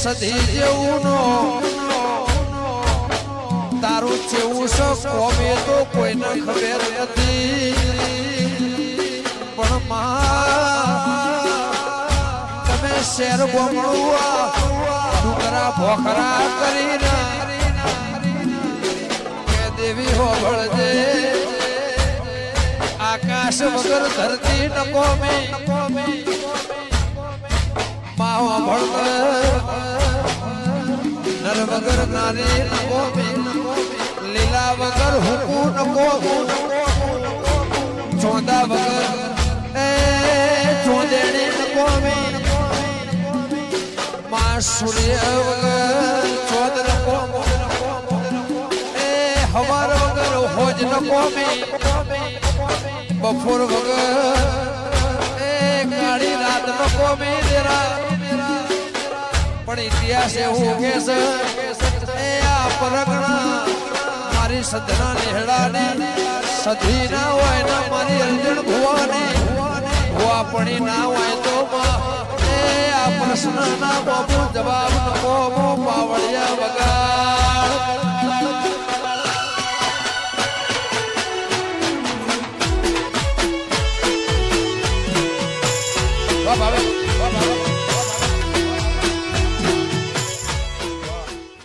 સધી જેવું તારું જેવું છે કોમે તો કોઈને ખબર નથી પણ તમે શેર ગોમડું ડુંગરા ભોખરા કરીને કે દેવી હોબળજે આકાશ વગર ધરતી ન કોમે માવો ભળવે નર વગર નારી ન કોમે લીલા વગર હુકુ ન કોમે ચોંદા વગર ચોંદેણી ન કોમે માં સૂર્ય વગર ચોદ ન કોમે હવાર વગર હોજ ન કોમે બપોર વગર કાળી રાત ન કોમે પણ ઇતિહાસ એવું કે છે આ પરગણા મારી સદના નેહડાને સધી ના હોય ને મારી અર્જણ ભુવાની ભુવાપણી ના હોય તો આ પ્રશ્ન ના બાબુ જવાબ નકો પાવડિયા વગર